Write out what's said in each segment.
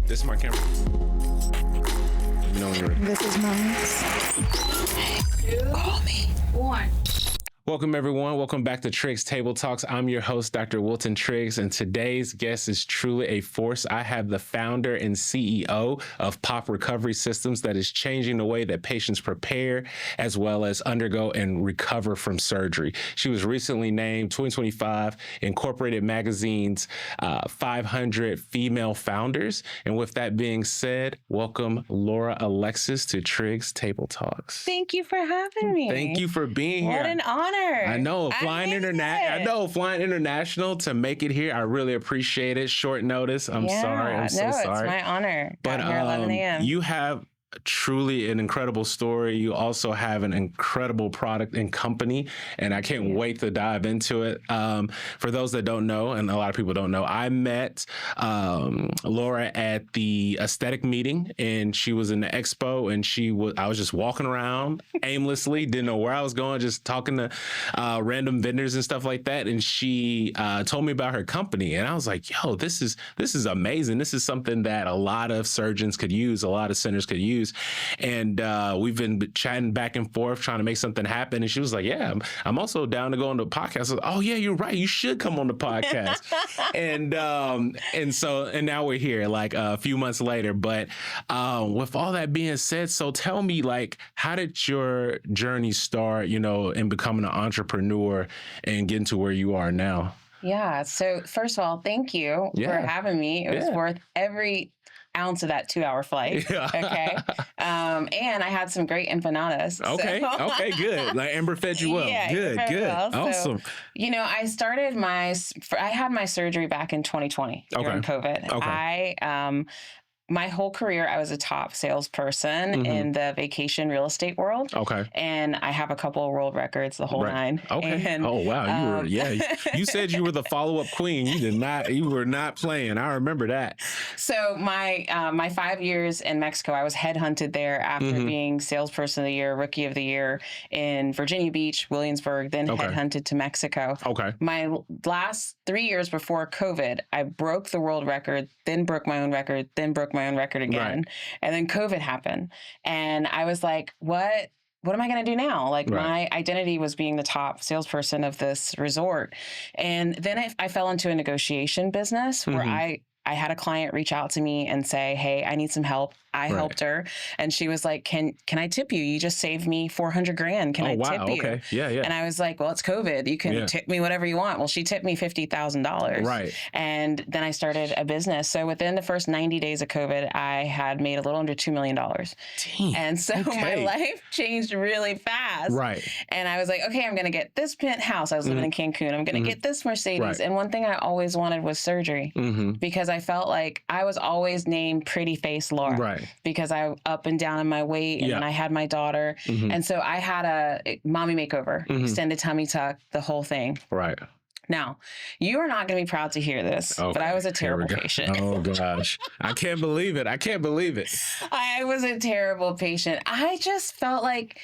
This is my camera. You know when you're ready. This is mine. Call me. 1. Welcome, everyone. Welcome back to Triggs Table Talks. I'm your host, Dr. Wilton Triggs, and today's guest is truly a force. I have the founder and CEO of Pop Recovery Systems that is changing the way that patients prepare as well as undergo and recover from surgery. She was recently named 2025 Incorporated Magazine's 500 Female Founders. And with that being said, welcome Laura Alexis to Triggs Table Talks. Thank you for having me. Thank you for being here. What an honor. I know, flying international to make it here. I really appreciate it. Short notice. I'm sorry. I'm so sorry. It's my honor. But Got here 11 a.m. You have truly an incredible story. You also have an incredible product and company, and I can't wait to dive into it. For those that don't know, and a lot of people don't know, I met Laura at the aesthetic meeting, and she was in the expo, and I was just walking around aimlessly, didn't know where I was going, just talking to random vendors and stuff like that. And she told me about her company, and I was like, yo, this is amazing. This is something that a lot of surgeons could use, a lot of centers could use. And we've been chatting back and forth, trying to make something happen. And she was like, yeah, I'm also down to go on the podcast. I was like, oh yeah, you're right. You should come on the podcast. and now we're here like a few months later. But with all that being said, so tell me, like, how did your journey start, in becoming an entrepreneur and getting to where you are now? Yeah. So first of all, thank you for having me. It was worth every ounce of that 2-hour flight. Yeah. Okay. And I had some great empanadas. Okay. So. Okay, good. Like Amber fed you well. Yeah, good. Well. Awesome. So, I had my surgery back in 2020 during COVID. Okay. My whole career, I was a top salesperson in the vacation real estate world. Okay. And I have a couple of world records, the whole nine. Okay. And, oh, wow. You said you were the follow-up queen. You were not playing. I remember that. So my 5 years in Mexico, I was headhunted there after being salesperson of the year, rookie of the year in Virginia Beach, Williamsburg, then headhunted to Mexico. Okay. My last 3 years before COVID, I broke the world record, then broke my own record, then broke my own record again. Right. And then COVID happened. And I was like, what am I going to do now? Like my identity was being the top salesperson of this resort. And then I fell into a negotiation business where I had a client reach out to me and say, hey, I need some help. I helped her. And she was like, can I tip you? You just saved me $400,000. Can I tip you? Okay. Yeah. And I was like, well, it's COVID. You can tip me whatever you want. Well, she tipped me $50,000. Right. And then I started a business. So within the first 90 days of COVID, I had made a little under $2 million. Dang. And so my life changed really fast. Right. And I was like, okay, I'm going to get this penthouse. I was living in Cancun. I'm going to get this Mercedes. Right. And one thing I always wanted was surgery because I felt like I was always named pretty face Laura. Right. Because I up and down in my weight and I had my daughter. And so I had a mommy makeover, extended tummy tuck, the whole thing. Right. Now, you are not going to be proud to hear this, but I was a terrible patient. Oh, gosh. I can't believe it. I was a terrible patient. I just felt like,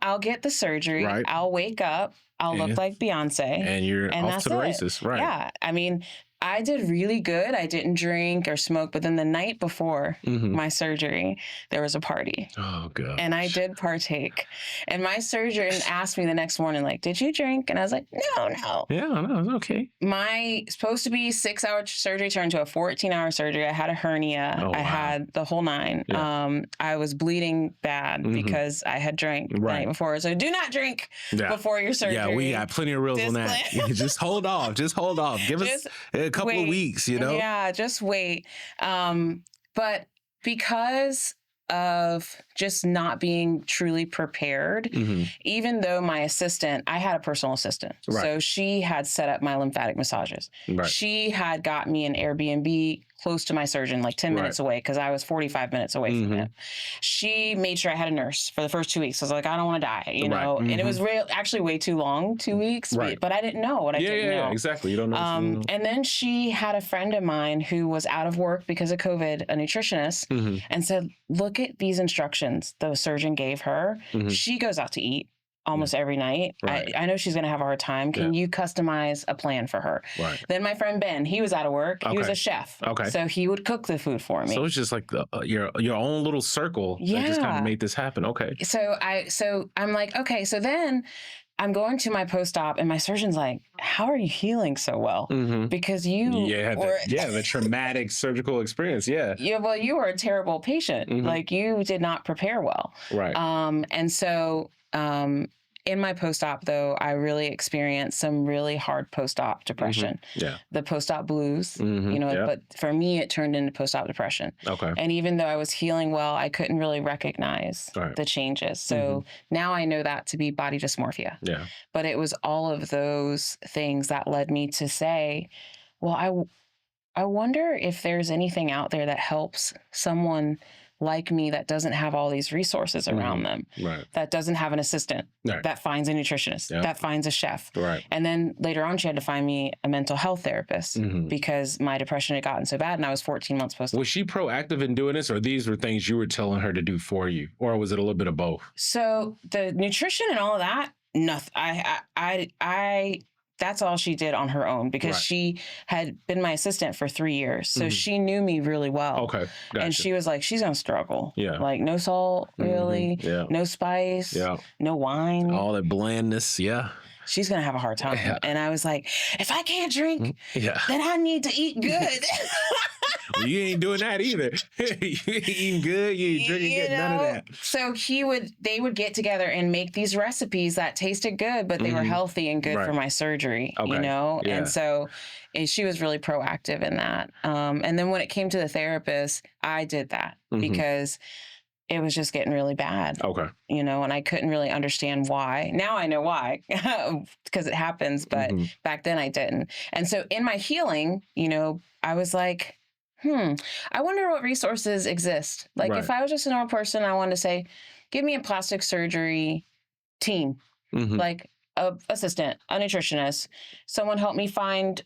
I'll get the surgery. Right. I'll wake up. I'll look like Beyonce. And you're off to the races. Right. Yeah. I mean, I did really good. I didn't drink or smoke, but then the night before my surgery, there was a party. Oh, God. And I did partake. And my surgeon asked me the next morning, like, did you drink? And I was like, no. Yeah, no, it's okay. My supposed to be 6-hour surgery turned to a 14-hour surgery. I had a hernia. Oh, wow. I had the whole nine. Yeah. I was bleeding bad because I had drank the night before. So do not drink before your surgery. Yeah, we got plenty of rules on that. Just hold off. Give us a couple of weeks, Yeah, just wait. But because of just not being truly prepared, even though my assistant, I had a personal assistant. Right. So she had set up my lymphatic massages. Right. She had got me an Airbnb close to my surgeon, like 10 minutes away, because I was 45 minutes away from him. She made sure I had a nurse for the first 2 weeks. I was like, I don't want to die, and it was actually way too long, 2 weeks, but I didn't know what I didn't know. Yeah, exactly. You don't know. And then she had a friend of mine who was out of work because of COVID, a nutritionist, and said, look at these instructions the surgeon gave her. She goes out to eat almost every night. Right. I know she's going to have a hard time. Can you customize a plan for her? Right. Then my friend Ben, he was out of work. He was a chef. Okay. So he would cook the food for me. So it's just like your own little circle that just kind of made this happen. Okay. So I'm like, okay, so then I'm going to my post-op and my surgeon's like, how are you healing so well? Because the traumatic surgical experience. Yeah, well, you were a terrible patient. Like you did not prepare well. Right. And so in my post-op, though, I really experienced some really hard post-op depression. Yeah. The post-op blues, but for me, it turned into post-op depression. Okay. And even though I was healing well, I couldn't really recognize the changes. So now I know that to be body dysmorphia. Yeah. But it was all of those things that led me to say, well, I wonder if there's anything out there that helps someone like me that doesn't have all these resources around them, that doesn't have an assistant, that finds a nutritionist, that finds a chef. Right. And then later on, she had to find me a mental health therapist because my depression had gotten so bad and I was 14 months post-op. Was she proactive in doing this, or these were things you were telling her to do for you, or was it a little bit of both? So the nutrition and all of that, nothing. I that's all she did on her own because she had been my assistant for 3 years. So she knew me really well. Okay. Gotcha. And she was like, she's going to struggle. Yeah. Like no salt, really. Yeah. No spice. Yeah. No wine. All that blandness. Yeah. She's going to have a hard time. Yeah. And I was like, if I can't drink, then I need to eat good. Well, you ain't doing that either. You ain't eating good. You ain't drinking good. None of that. So they would get together and make these recipes that tasted good, but they were healthy and good for my surgery, Yeah. And so she was really proactive in that. And then when it came to the therapist, I did that because it was just getting really bad. Okay. And I couldn't really understand why. Now I know why, because it happens, but back then I didn't. And so in my healing, I was like, I wonder what resources exist. Like if I was just a normal person, I wanted to say, give me a plastic surgery team, like a assistant, a nutritionist, someone help me find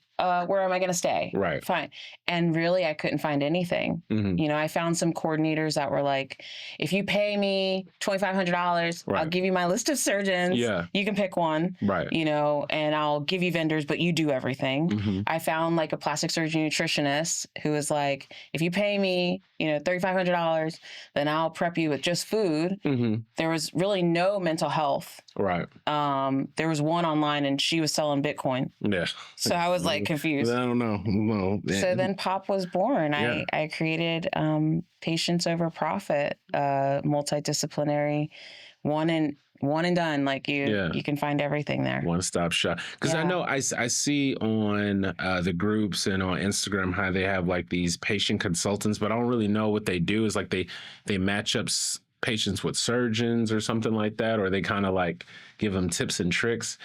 where am I going to stay? Right. Fine. And really, I couldn't find anything. I found some coordinators that were like, if you pay me $2,500, I'll give you my list of surgeons. Yeah. You can pick one. Right. And I'll give you vendors, but you do everything. I found like a plastic surgeon nutritionist who was like, if you pay me, $3,500, then I'll prep you with just food. There was really no mental health. Right. There was one online and she was selling Bitcoin. Yeah. So I was like confused. I don't know. No. So then Pop was born. Yeah. I created Patience Over Profit, multidisciplinary, one and done. Like you can find everything there. One-stop shop. Because I know I see on the groups and on Instagram how they have like these patient consultants, but I don't really know what they do. Is like they match up patients with surgeons or something like that, or they kind of like give them tips and tricks.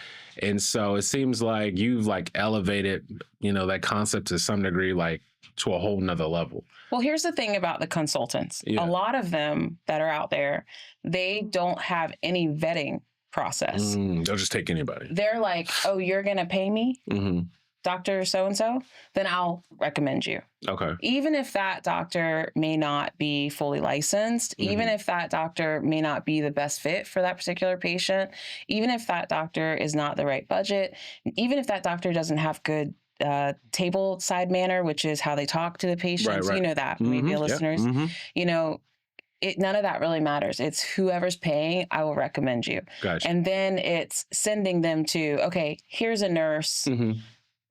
And so it seems like you've like elevated, that concept to some degree, like to a whole nother level. Well, here's the thing about the consultants. A lot of them that are out there, they don't have any vetting process. They'll just take anybody. They're like, oh, you're going to pay me? Dr. So-and-so, then I'll recommend you. Okay. Even if that doctor may not be fully licensed, even if that doctor may not be the best fit for that particular patient, even if that doctor is not the right budget, even if that doctor doesn't have good table side manner, which is how they talk to the patients, you know that, maybe listeners, none of that really matters. It's whoever's paying, I will recommend you. Gotcha. And then it's sending them to, okay, here's a nurse.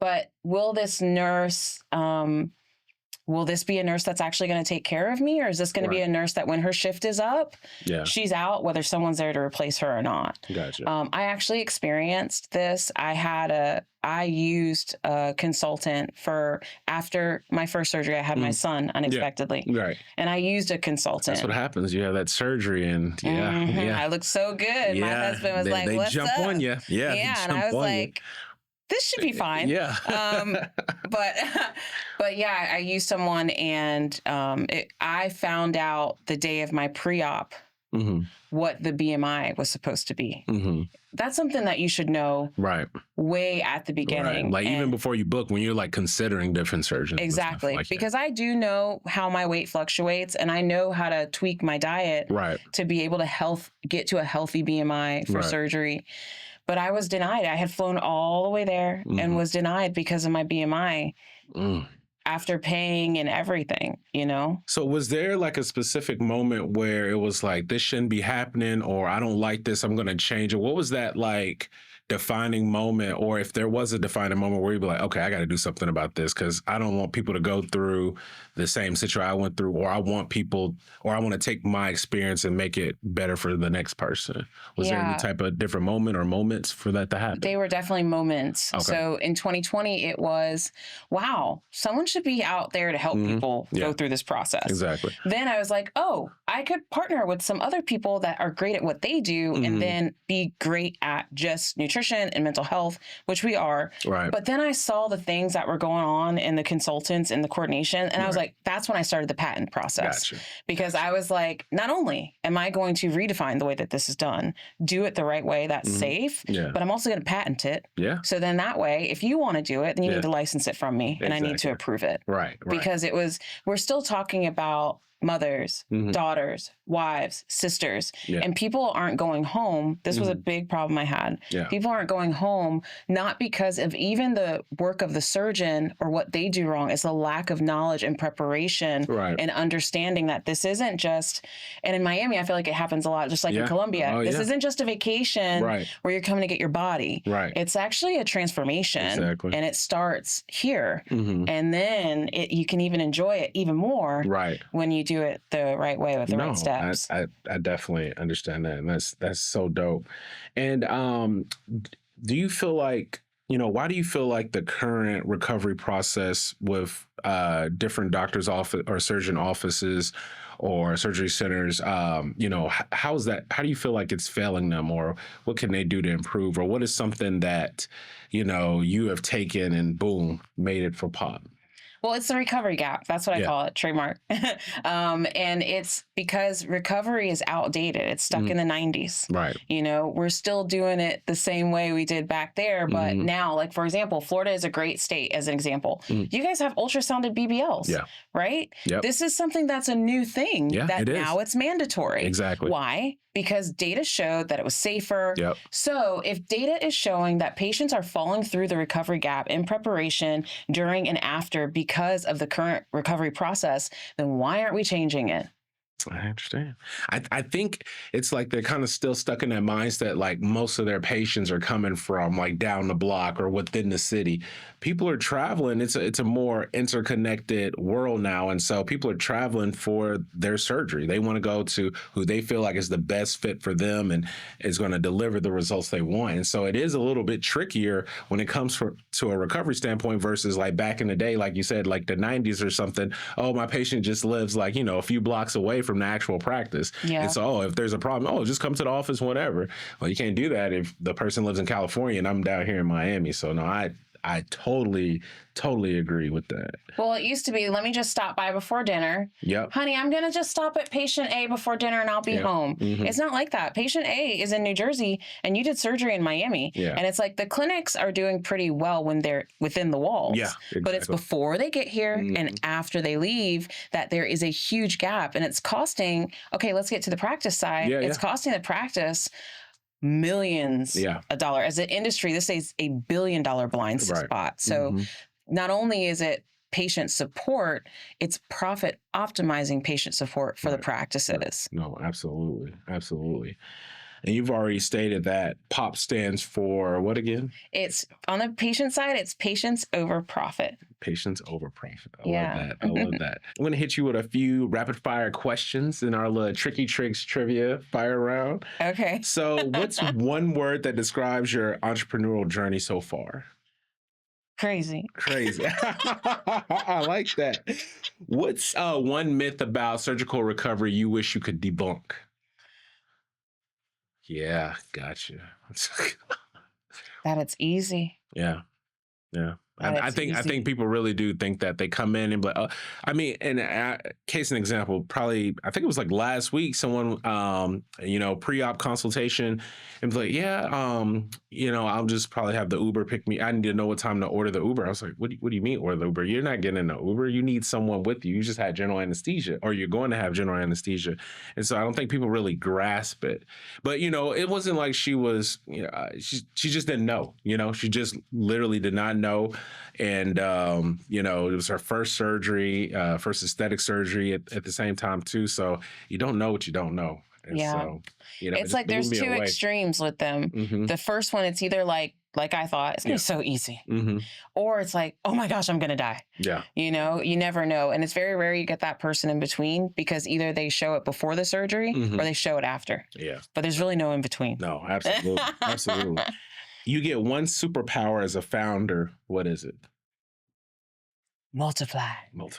But will this nurse, will this be a nurse that's actually going to take care of me? Or is this going to be a nurse that when her shift is up, she's out, whether someone's there to replace her or not? Gotcha. I actually experienced this. I used a consultant after my first surgery, I had my son unexpectedly. Yeah. Right. And I used a consultant. That's what happens. You have that surgery and I looked so good. My husband was like, what's up? They jump on you. Yeah. Yeah. And I was like, this should be fine. Yeah. But yeah, I used someone and I found out the day of my pre-op what the BMI was supposed to be. Mm-hmm. That's something that you should know Right. way at the beginning. Right. Like even before you book, when you're like considering different surgeons. Exactly. Like because I do know how my weight fluctuates and I know how to tweak my diet to be able to get to a healthy BMI for surgery. But I was denied. I had flown all the way there and was denied because of my BMI. After paying and everything, you know? So was there like a specific moment where it was like, this shouldn't be happening, or I don't like this, I'm going to change it? What was that like defining moment? Or if there was a defining moment where you'd be like, okay, I got to do something about this because I don't want people to go through the same situation I went through, or I want to take my experience and make it better for the next person. Was there any type of different moment or moments for that to happen? They were definitely moments. Okay. So in 2020, it was, wow, someone should be out there to help people go through this process. Exactly. Then I was like, oh, I could partner with some other people that are great at what they do and then be great at just nutrition and mental health, which we are. Right. But then I saw the things that were going on in the consultants and the coordination. And I was like, that's when I started the patent process. Gotcha. Because I was like, not only am I going to redefine the way that this is done, do it the right way that's safe, but I'm also going to patent it. Yeah. So then that way, if you want to do it, then you need to license it from me and I need to approve it. Right. Because we're still talking about mothers, daughters, wives, sisters, and people aren't going home. This was a big problem I had. Yeah. People aren't going home, not because of even the work of the surgeon or what they do wrong. It's a lack of knowledge and preparation and understanding that this isn't just, and in Miami, I feel like it happens a lot, just like in Colombia. This isn't just a vacation where you're coming to get your body. Right. It's actually a transformation. Exactly. And it starts here. And then you can even enjoy it even more when you do it the right way with the right steps. I definitely understand that. And that's so dope. And do you feel like, why do you feel like the current recovery process with different doctors' office or surgeon offices or surgery centers, how do you feel like it's failing them, or what can they do to improve, or what is something that, you have taken and boom, made it for pop? Well, it's the recovery gap. That's what I call it, trademark. And it's because recovery is outdated. It's stuck in the 90s. Right. We're still doing it the same way we did back there. But now, like, for example, Florida is a great state as an example. You guys have ultrasounded BBLs, right? Yep. This is something that's a new thing that now it's mandatory. Exactly. Why? Because data showed that it was safer. Yep. So if data is showing that patients are falling through the recovery gap in preparation, during, and after because of the current recovery process, then why aren't we changing it? I understand. I think it's like they're kind of still stuck in that mindset, like most of their patients are coming from like down the block or within the city. People are traveling. It's a more interconnected world now. And so people are traveling for their surgery. They want to go to who they feel like is the best fit for them and is going to deliver the results they want. And so it is a little bit trickier when it comes to a recovery standpoint versus like back in the day, like you said, like the 90s or something. Oh, my patient just lives like, a few blocks away from the actual practice. Yeah. And so, if there's a problem, just come to the office whenever. Well, you can't do that if the person lives in California and I'm down here in Miami. So no, I totally agree with that. Well, it used to be, let me just stop by before dinner. Yep. Honey, I'm going to just stop at patient A before dinner and I'll be home. It's not like that. Patient A is in New Jersey and you did surgery in Miami. Yeah. And it's like the clinics are doing pretty well when they're within the walls. Yeah, exactly. But it's before they get here and after they leave that there is a huge gap. And it's costing, let's get to the practice side. It's costing the practice millions a dollar. As an industry, this is $1 billion blind spot. So not only is it patient support, it's profit optimizing patient support for the practices. Right. No, absolutely. Absolutely. And you've already stated that POP stands for what again? It's on the patient side, it's patients over profit. Patients over profit. I love that. I love that. I'm going to hit you with a few rapid fire questions in our little Tricky Triggs trivia fire round. Okay. So what's one word that describes your entrepreneurial journey so far? Crazy. Crazy. I like that. What's one myth about surgical recovery you wish you could debunk? Yeah, gotcha. That it's easy. Yeah. I think people really do think that. They come in and be like, I mean, and case an example, probably I think it was like last week, someone pre-op consultation and be like, I'll just probably have the Uber pick me. I need to know what time to order the Uber. I was like, what do you mean order the Uber? You're not getting an Uber. You need someone with you. You just had general anesthesia, or you're going to have general anesthesia. And so I don't think people really grasp it. But it wasn't like she was, she just didn't know. She just literally did not know. And, it was her first surgery, first aesthetic surgery at the same time, too. So you don't know what you don't know. And so, it's like there's two extremes with them. Mm-hmm. The first one, it's either like I thought, it's going to be so easy. Mm-hmm. Or it's like, oh my gosh, I'm going to die. Yeah. You never know. And it's very rare you get that person in between, because either they show it before the surgery or they show it after. Yeah. But there's really no in between. No, absolutely. Absolutely. You get one superpower as a founder. What is it? Multiply. All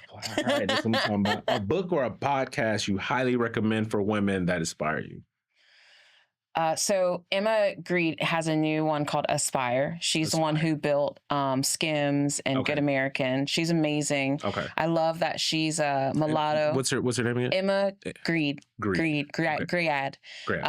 right. That's what I'm talking about. A book or a podcast you highly recommend for women that inspire you. So Emma Greed has a new one called Aspire. She's the one who built Skims and Good American. She's amazing. Okay. I love that she's a mulatto. What's her name again? Emma Greed. Gread. Greade. Greade. Okay.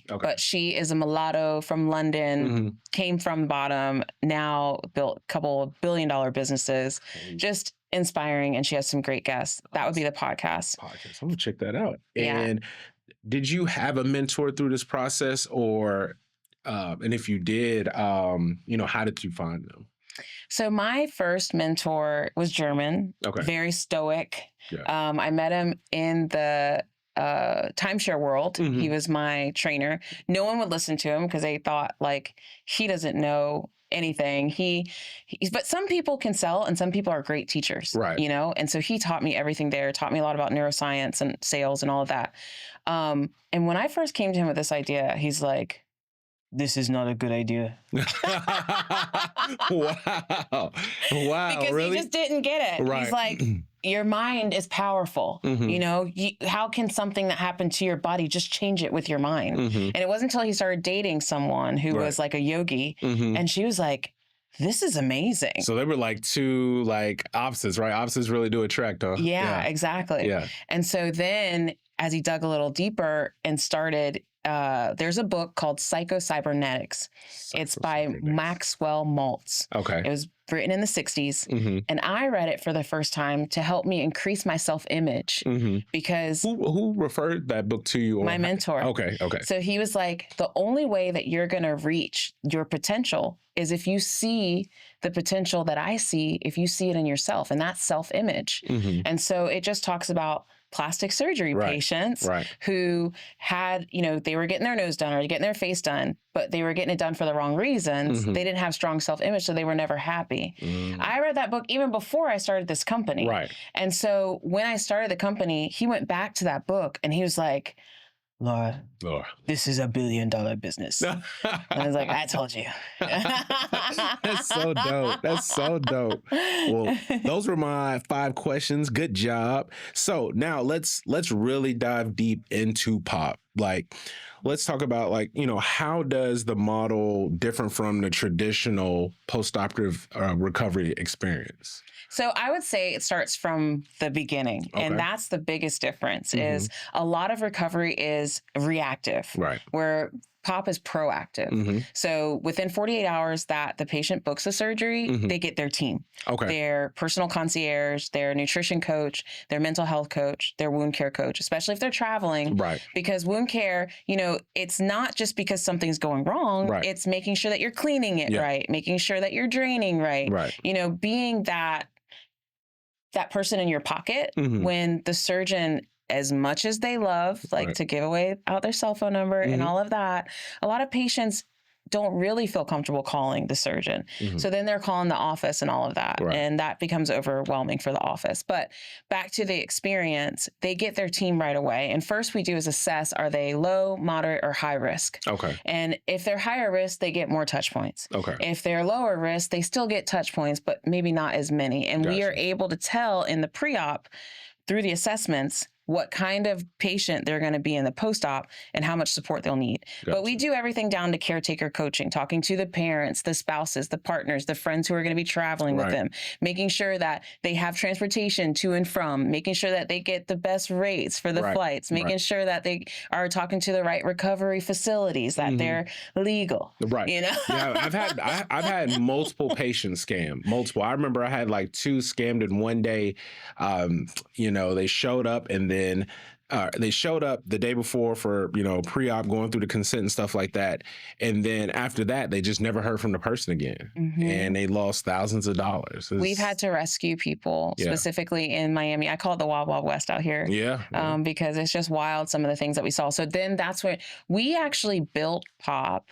But she is a mulatto from London, came from the bottom, now built a couple of billion-dollar businesses. Just inspiring, and she has some great guests. That would be the podcast. I'm going to check that out. And did you have a mentor through this process, or, and if you did, how did you find them? So my first mentor was German, very stoic. Yeah. I met him in the timeshare world. Mm-hmm. He was my trainer. No one would listen to him because they thought he doesn't know anything. But some people can sell, and some people are great teachers, right? And so he taught me everything there, taught me a lot about neuroscience and sales and all of that. And when I first came to him with this idea, he's like, "This is not a good idea." Wow. Because really? He just didn't get it. Right. He's like, your mind is powerful. Mm-hmm. How can something that happened to your body just change it with your mind? Mm-hmm. And it wasn't until he started dating someone who was like a yogi, and she was like, this is amazing. So they were two opposites, right? Opposites really do attract, huh? Yeah, exactly. Yeah. And so then as he dug a little deeper and started, there's a book called Psycho-Cybernetics. It's by Maxwell Maltz. Okay. It was written in the 60s. And I read it for the first time to help me increase my self-image because... Who referred that book to you? My mentor. Okay. So he was like, the only way that you're going to reach your potential is if you see the potential that I see, if you see it in yourself, and that's self-image. And so it just talks about plastic surgery patients who had, they were getting their nose done or getting their face done, but they were getting it done for the wrong reasons. They didn't have strong self-image, so they were never happy. I read that book even before I started this company. Right. And so when I started the company, he went back to that book and he was like, Laura, this is $1 billion business. And I was like, I told you. That's so dope. Well, those were my 5 questions. Good job. So now let's really dive deep into POP. Let's talk about how does the model differ from the traditional postoperative recovery experience? So I would say it starts from the beginning. Okay. And that's the biggest difference is a lot of recovery is reactive, right? Where POP is proactive. So within 48 hours that the patient books a surgery, they get their team. Okay. Their personal concierge, their nutrition coach, their mental health coach, their wound care coach, especially if they're traveling. Right. Because wound care, it's not just because something's going wrong. Right. It's making sure that you're cleaning it right, making sure that you're draining right. Right. Being that person in your pocket when the surgeon, as much as they love to give away out their cell phone number and all of that, a lot of patients don't really feel comfortable calling the surgeon. So then they're calling the office and all of that. Right. And that becomes overwhelming for the office. But back to the experience, they get their team right away. And first we do is assess, are they low, moderate, or high risk? Okay. And if they're higher risk, they get more touch points. Okay. If they're lower risk, they still get touch points, but maybe not as many. And we are able to tell in the pre-op through the assessments, what kind of patient they're going to be in the post-op and how much support they'll need. Gotcha. But we do everything down to caretaker coaching, talking to the parents, the spouses, the partners, the friends who are going to be traveling with them, making sure that they have transportation to and from, making sure that they get the best rates for the flights, making sure that they are talking to the right recovery facilities, that they're legal. Right. You know? Yeah, I've had multiple patients scammed. Multiple. I remember I had like 2 scammed in one day. They showed up and then they showed up the day before for, pre-op, going through the consent and stuff like that. And then after that, they just never heard from the person again. And they lost thousands of dollars. We've had to rescue people, specifically in Miami. I call it the Wild Wild West out here. Because it's just wild, some of the things that we saw. So then that's when we actually built Pop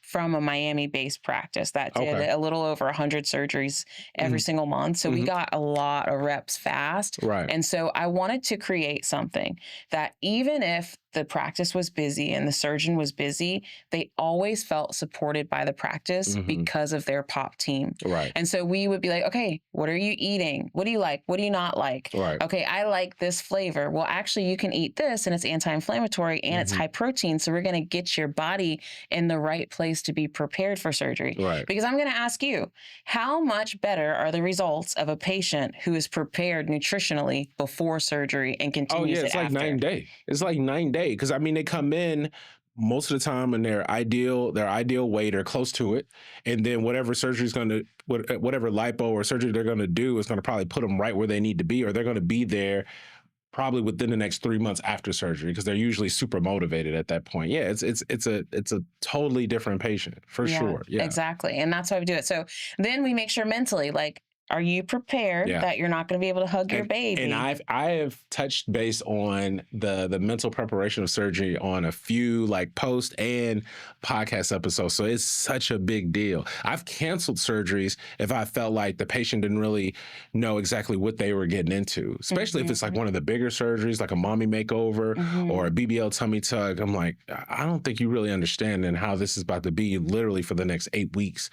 from a Miami-based practice that did a little over 100 surgeries every single month. So we got a lot of reps fast. And so I wanted to create something that even if the practice was busy and the surgeon was busy, they always felt supported by the practice because of their Pop team. And so we would be like, okay, what are you eating? What do you like? What do you not like? Okay, I like this flavor. Well, actually, you can eat this and it's anti-inflammatory and it's high protein. So we're going to get your body in the right place to be prepared for surgery. Because I'm going to ask you, how much better are the results of a patient who is prepared nutritionally before surgery and continues it's like after? 9 days. It's like 9 days. Because I mean, they come in most of the time in their ideal weight or close to it, and then whatever surgery is going to, whatever lipo or surgery they're going to do is going to probably put them right where they need to be, or they're going to be there probably within the next 3 months after surgery, because they're usually super motivated at that point. Yeah, it's a totally different patient for sure. Yeah, exactly, and that's why we do it. So then we make sure mentally, like, are you prepared that you're not going to be able to hug your baby? And I have touched base on the mental preparation of surgery on a few like post and podcast episodes. So it's such a big deal. I've canceled surgeries if I felt like the patient didn't really know exactly what they were getting into, especially if it's like one of the bigger surgeries, like a mommy makeover or a BBL tummy tuck. I'm like, I don't think you really understand and how this is about to be literally for the next 8 weeks,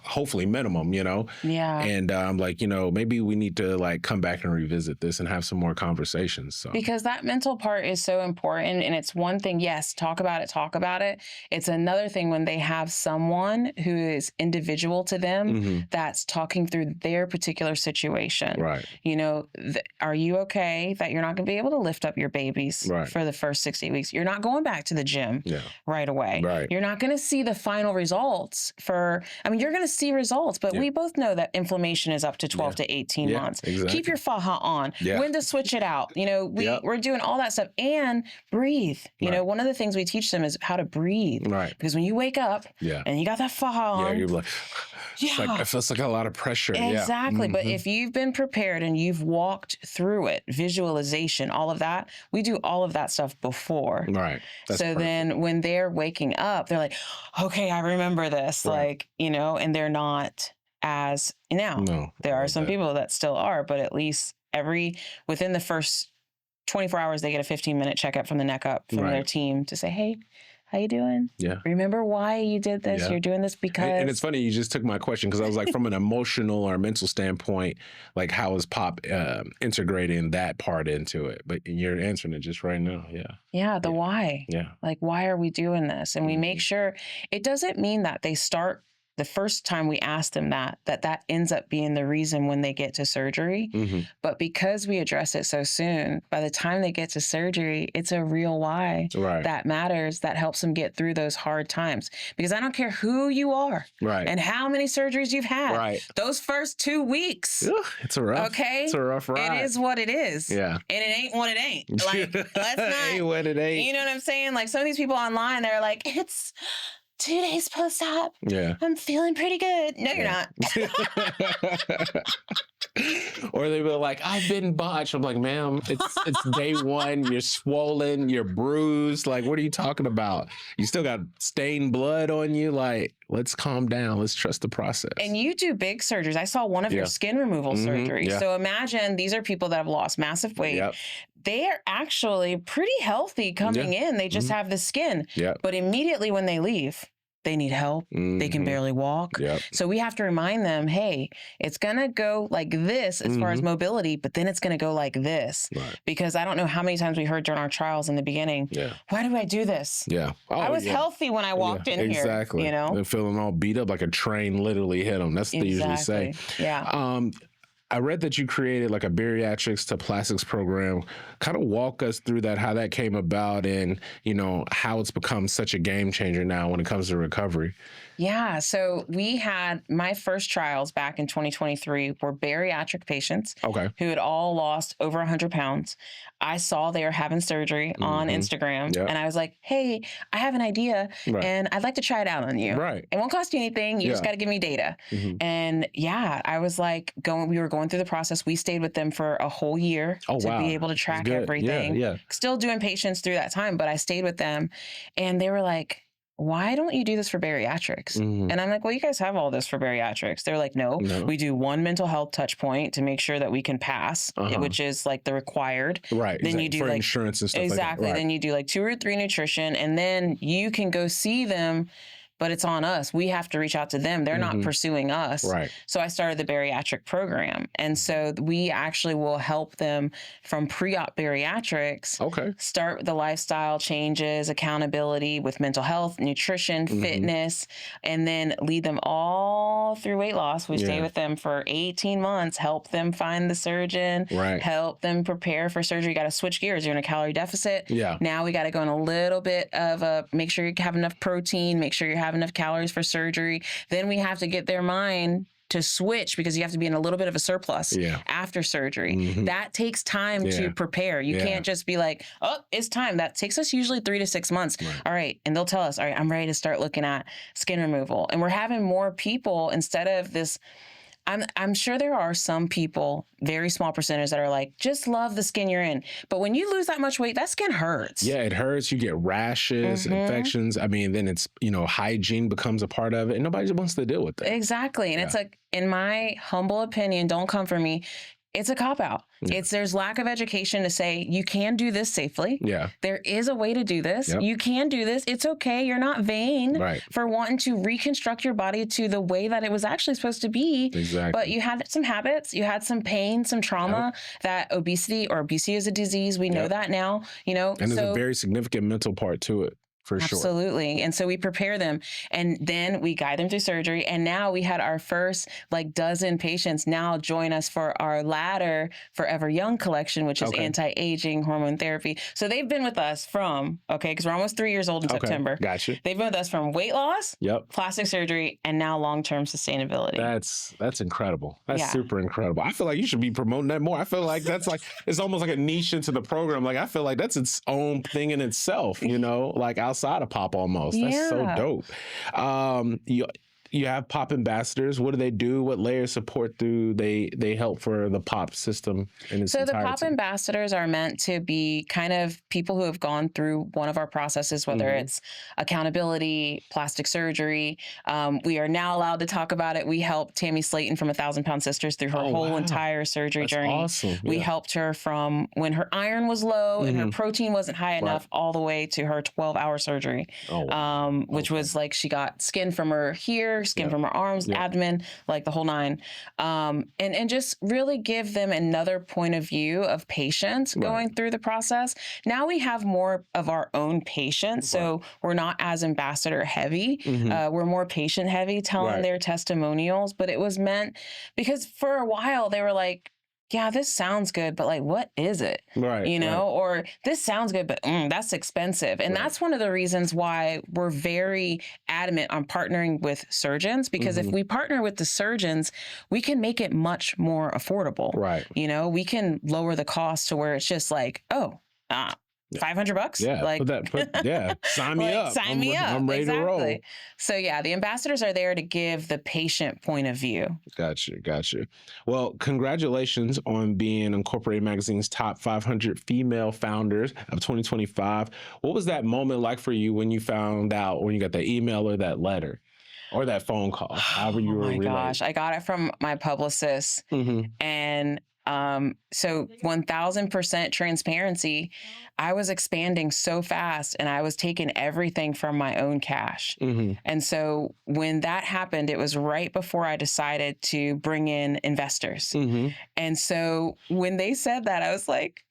hopefully minimum, And I'm like, maybe we need to like come back and revisit this and have some more conversations. So. Because that mental part is so important. And it's one thing, yes, talk about it. It's another thing when they have someone who is individual to them that's talking through their particular situation. Are you okay that you're not going to be able to lift up your babies for the first 6 to 8 weeks? You're not going back to the gym right away. You're not going to see the final results you're going to see results, but we both know that inflammation is up to 12 to 18 months. Exactly. Keep your faja on. When to switch it out. We're doing all that stuff, and breathe. One of the things we teach them is how to breathe. Because when you wake up and you got that faja on, you're like, it feels like a lot of pressure. Exactly. But if you've been prepared and you've walked through it, visualization, all of that, we do all of that stuff before. That's perfect. Then when they're waking up, they're like, okay, I remember this. And they're not as there are some people that still are, but at least within the first 24 hours, they get a 15-minute checkup from the neck up from their team to say, hey, how you doing? Remember why you did this? You're doing this because... And it's funny, you just took my question, because I was like, from an emotional or mental standpoint, like how is Pop integrating that part into it? But you're answering it just right now. The why. Like, why are we doing this? And we make sure it doesn't mean that they start the first time we ask them that ends up being the reason when they get to surgery. But because we address it so soon, by the time they get to surgery, it's a real why that matters, that helps them get through those hard times. Because I don't care who you are and how many surgeries you've had. Those first 2 weeks. It's a rough, it's a rough ride. It is what it is. And it ain't what it ain't. Like, let's not. Ain't what it ain't. You know what I'm saying? Like, some of these people online, they're like, it's 2 days post-op. I'm feeling pretty good. No, you're not. Or they were like, I've been botched. I'm like, ma'am, it's day one. You're swollen. You're bruised. Like, what are you talking about? You still got stained blood on you. Like, let's calm down. Let's trust the process. And you do big surgeries. I saw one of your skin removal surgeries. So imagine these are people that have lost massive weight. They are actually pretty healthy coming in. They just have the skin. But immediately when they leave, they need help. They can barely walk. Yep. So we have to remind them, hey, it's going to go like this as far as mobility, but then it's going to go like this. Right. Because I don't know how many times we heard during our trials in the beginning, why do I do this? Yeah. I was healthy when I walked in here. Exactly. You know? They're feeling all beat up like a train literally hit them. That's what they usually say. Yeah. I read that you created like a bariatrics to plastics program. Kind of walk us through that, how that came about, and you know how it's become such a game changer now when it comes to recovery. Yeah. So we had my first trials back in 2023 were bariatric patients who had all lost over 100 pounds. I saw they were having surgery on Instagram and I was like, hey, I have an idea and I'd like to try it out on you. Right. It won't cost you anything. You just got to give me data. And I was like we were going through the process. We stayed with them for a whole year to be able to track everything. Still doing patients through that time, but I stayed with them and they were like, why don't you do this for bariatrics? And I'm like, well, you guys have all this for bariatrics. They're like, no, we do one mental health touch point to make sure that we can pass, which is like the required. Right. Then you do for like insurance and stuff like that. Right. Then you do like 2 or 3 nutrition and then you can go see them. But it's on us. We have to reach out to them. They're not pursuing us. Right. So I started the bariatric program. And so we actually will help them from pre-op bariatrics. Start the lifestyle changes, accountability with mental health, nutrition, fitness, and then lead them all through weight loss. We stay with them for 18 months, help them find the surgeon, help them prepare for surgery. You got to switch gears. You're in a calorie deficit. Now we got to go in a little bit of make sure you have enough protein, make sure you have enough calories for surgery. Then we have to get their mind to switch because you have to be in a little bit of a surplus after surgery. That takes time to prepare. You can't just be like, oh, it's time. That takes us usually 3 to 6 months. All right. And they'll tell us, all right, I'm ready to start looking at skin removal. And we're having more people instead of this. I'm sure there are some people, very small percentage, that are like, just love the skin you're in. But when you lose that much weight, that skin hurts. Yeah, it hurts. You get rashes, infections. I mean, then it's, hygiene becomes a part of it and nobody wants to deal with that. Exactly. And it's like, in my humble opinion, don't come for me, it's a cop-out. There's lack of education to say, you can do this safely. There is a way to do this. You can do this. It's okay. You're not vain for wanting to reconstruct your body to the way that it was actually supposed to be. But you had some habits, you had some pain, some trauma, that obesity is a disease. We know that now, And there's a very significant mental part to it. For sure. Absolutely. And so we prepare them and then we guide them through surgery. And now we had our first dozen patients now join us for our latter Forever Young collection, which is anti-aging hormone therapy. So they've been with us from, because we're almost 3 years old in September. Gotcha. They've been with us from weight loss, plastic surgery, and now long-term sustainability. That's incredible. That's super incredible. I feel like you should be promoting that more. I feel like that's it's almost like a niche into the program. I feel like that's its own thing in itself, outside of pop almost. That's so dope. You have pop ambassadors. What do they do? What layer of support do they help for the pop system in its entirety? The pop ambassadors are meant to be kind of people who have gone through one of our processes, whether it's accountability, plastic surgery. We are now allowed to talk about it. We helped Tammy Slayton from 1,000 Pound Sisters through her whole entire surgery journey. Awesome. We helped her from when her iron was low and her protein wasn't high enough all the way to her 12-hour surgery, which was she got skin from her here, skin from her arms, abdomen, the whole 9. And just really give them another point of view of patients going through the process. Now we have more of our own patients, so we're not as ambassador heavy. We're more patient heavy, telling their testimonials, but it was meant because for a while they were like, yeah, this sounds good, but what is it? Or this sounds good, but that's expensive. And that's one of the reasons why we're very adamant on partnering with surgeons, because if we partner with the surgeons, we can make it much more affordable. We can lower the cost to where it's just $500. Sign me up. Sign me up. I'm ready to roll. So the ambassadors are there to give the patient point of view. Gotcha. Well, congratulations on being Incorporated Magazine's top 500 female founders of 2025. What was that moment like for you when you found out, when you got that email or that letter or that phone call? However you were relayed. Gosh, I got it from my publicist and So 1000% transparency, I was expanding so fast and I was taking everything from my own cash. Mm-hmm. And so when that happened, it was right before I decided to bring in investors. Mm-hmm. And so when they said that, I was like,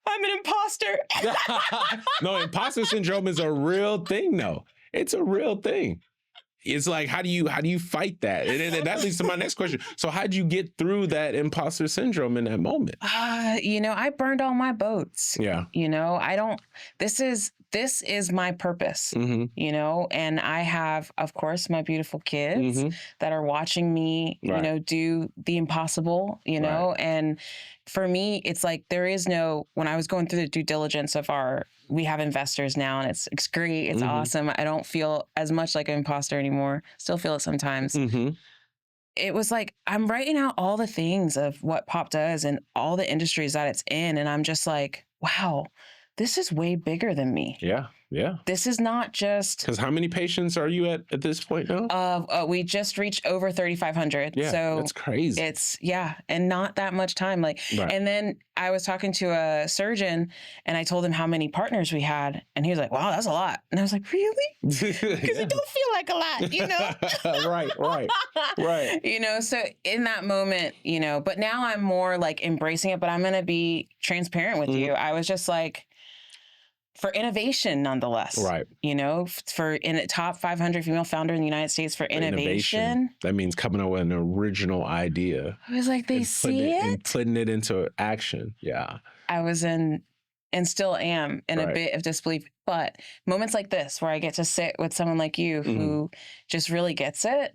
I'm an imposter. No, imposter syndrome is a real thing, though. It's a real thing. It's like, how do you fight that? And that leads to my next question. So how'd you get through that imposter syndrome in that moment? I burned all my boats. Yeah. This is my purpose, Mm-hmm. and I have, of course, my beautiful kids Mm-hmm. that are watching me, Right. do the impossible, Right. and for me, it's like when I was going through the due diligence of we have investors now and it's great. It's Mm-hmm. awesome. I don't feel as much like an imposter anymore. Still feel it sometimes. Mm-hmm. It was like, I'm writing out all the things of what Pop does and all the industries that it's in. And I'm just like, wow, this is way bigger than me. Yeah. Yeah. This is not just. Because how many patients are you at this point now? We just reached over 3,500. Yeah, So that's crazy. It's and not that much time. Right. And then I was talking to a surgeon and I told him how many partners we had. And he was like, wow, that's a lot. And I was like, really? Because it don't feel like a lot, Right. So in that moment, but now I'm more like embracing it, but I'm going to be transparent with you. I was just like, for innovation, nonetheless. Right. For in a top 500 female founder in the United States for innovation. That means coming up with an original idea. I was like, they see it? And putting it into action. Yeah. I was in, and still am, in a bit of disbelief. But moments like this, where I get to sit with someone like you who just really gets it,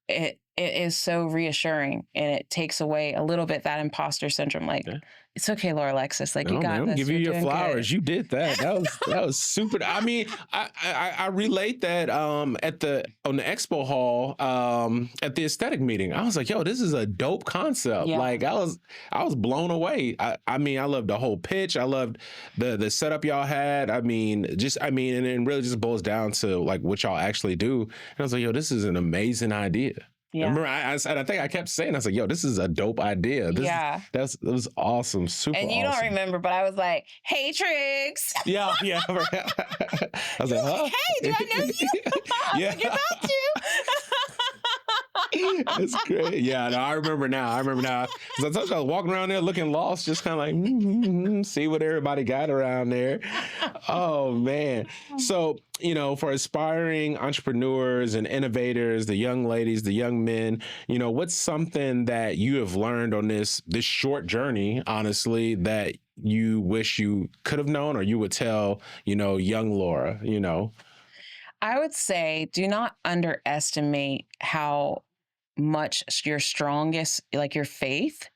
it is so reassuring, and it takes away a little bit that imposter syndrome. Like, it's okay, Laura Alexis. Like, you got man, this. I'm giving you your flowers. Good. You did that. That was super. I mean, I relate that on the expo hall at the aesthetic meeting. I was like, yo, this is a dope concept. Yeah. Like, I was blown away. I mean, I loved the whole pitch. I loved the setup y'all had. And it really just boils down to like what y'all actually do. And I was like, yo, this is an amazing idea. Yeah. I remember I think I kept saying, I was like, yo, this is a dope idea. That was awesome. Super awesome. And you don't remember, but I was like, hey, Triggs. Yeah. I was like, huh? Hey, do I know you? Yeah. You're about to. That's great. Yeah, no, I remember now. Because I told you I was walking around there looking lost, just kind of like, see what everybody got around there. Oh, man. So, for aspiring entrepreneurs and innovators, the young ladies, the young men, what's something that you have learned on this short journey, honestly, that you wish you could have known or you would tell, young Laura, I would say do not underestimate how much your strongest, like your faith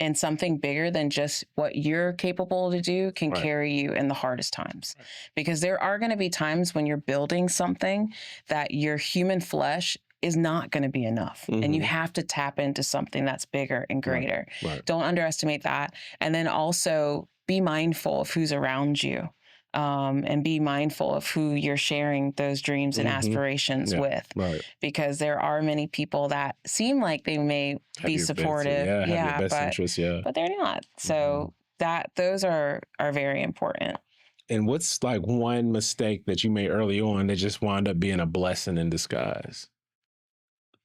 in something bigger than just what you're capable to do can carry you in the hardest times. Because there are going to be times when you're building something that your human flesh is not going to be enough. And you have to tap into something that's bigger and greater. Right. Don't underestimate that. And then also be mindful of who's around you. And be mindful of who you're sharing those dreams and aspirations with. Right. Because there are many people that seem like they may be supportive. Have your best interests, but they're not. So those are very important. And what's like one mistake that you made early on that just wound up being a blessing in disguise?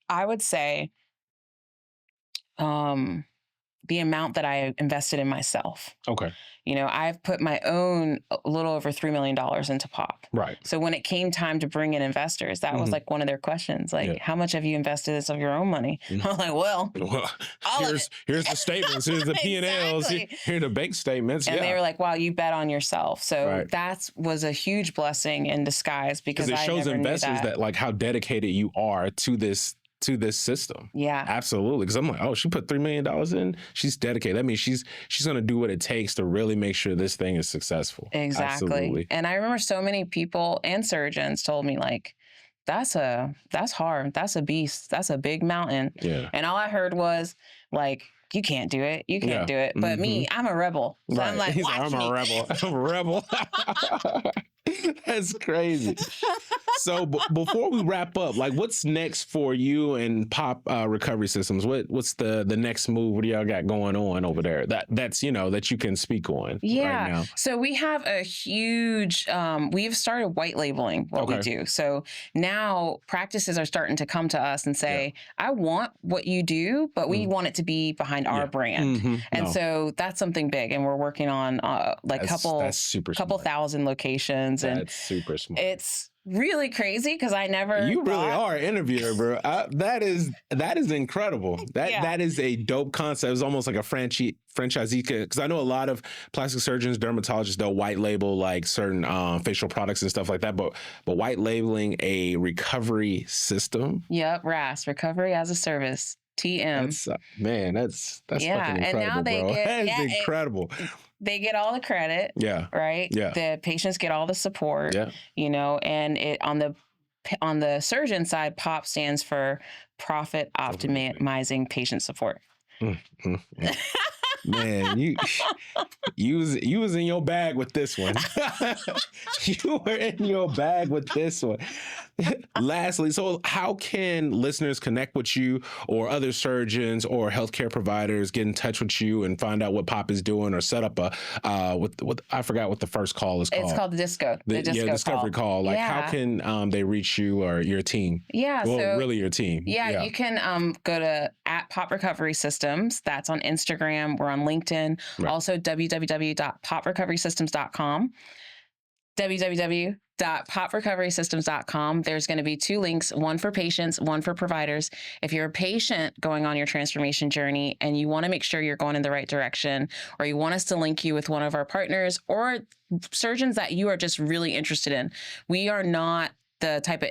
I would say the amount that I invested in myself. Okay. I've put my own a little over $3 million into Pop. Right. So when it came time to bring in investors, that was like one of their questions. Like, how much have you invested this of your own money? I'm like, well, here's the statements, here's the P&Ls, here are the bank statements. And they were like, wow, you bet on yourself. So that was a huge blessing in disguise because it shows investors that like how dedicated you are to this system. Yeah. Absolutely. Because I'm like, oh, she put $3 million in. She's dedicated. That means she's going to do what it takes to really make sure this thing is successful. Exactly. Absolutely. And I remember so many people and surgeons told me like, that's hard. That's a beast. That's a big mountain. Yeah. And all I heard was like, you can't do it. You can't do it. But me, I'm a rebel. So I'm like, I'm a rebel. I'm a rebel. That's crazy. So before we wrap up, like what's next for you and Pop Recovery Systems? What's the next move? What do y'all got going on over there? That's that you can speak on right now. So we have a huge, we've started white labeling what we do. So now practices are starting to come to us and say, I want what you do, but we want it to be behind our brand. And so that's something big. And we're working on like couple thousand locations. That's super smart. It's really crazy because I never. You really are an interviewer, bro. That is incredible. That is a dope concept. It's almost like a franchisee, because I know a lot of plastic surgeons, dermatologists, they'll white label like certain facial products and stuff like that. But white labeling a recovery system. Yep, RAS, Recovery as a Service. TM. That's fucking incredible, and now they bro. That is incredible. They get all the credit. Yeah. Right. Yeah. The patients get all the support. Yeah. And it on the surgeon side, POP stands for Profit Optimizing Patient Support. Man, you was in your bag with this one. You were in your bag with this one. Lastly, so how can listeners connect with you or other surgeons or healthcare providers get in touch with you and find out what POP is doing, or set up what I forgot what the first call is called. It's called the Disco. The Discovery call. Like how can they reach you or your team? Yeah. Well, so really your team. Yeah, you can go to @Pop Recovery Systems. That's on Instagram. We're on LinkedIn. Right. Also www.poprecoverysystems.com. www.poprecoverysystems.com. There's going to be 2 links, one for patients, one for providers. If you're a patient going on your transformation journey and you want to make sure you're going in the right direction, or you want us to link you with one of our partners or surgeons that you are just really interested in, we are not the type of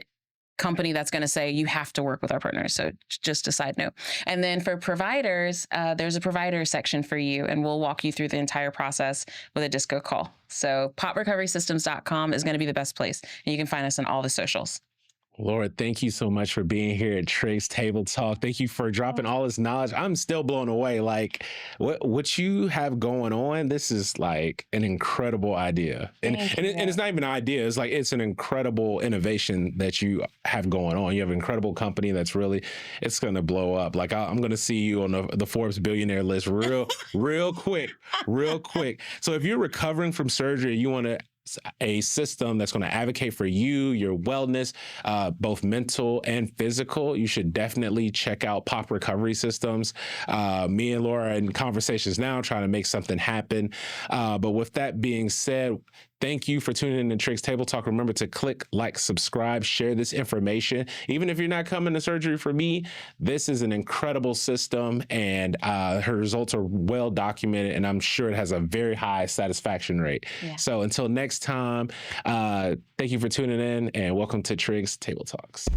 company that's going to say you have to work with our partners. So just a side note. And then for providers, there's a provider section for you, and we'll walk you through the entire process with a disco call. So poprecoverysystems.com is going to be the best place, and you can find us on all the socials. Laura, thank you so much for being here at Triggs Table Talk. Thank you for dropping all this knowledge. I'm still blown away. Like what you have going on, this is like an incredible idea. And it's not even an idea. It's like, it's an incredible innovation that you have going on. You have an incredible company that's really, it's going to blow up. Like I'm going to see you on the Forbes billionaire list real quick. So if you're recovering from surgery, you want a system that's going to advocate for you, your wellness, both mental and physical, you should definitely check out Pop Recovery Systems. Me and Laura are in conversations now trying to make something happen. But with that being said, thank you for tuning in to Triggs Table Talk. Remember to click, like, subscribe, share this information. Even if you're not coming to surgery for me, this is an incredible system, and her results are well documented, and I'm sure it has a very high satisfaction rate. Yeah. So until next time, thank you for tuning in, and welcome to Triggs Table Talks.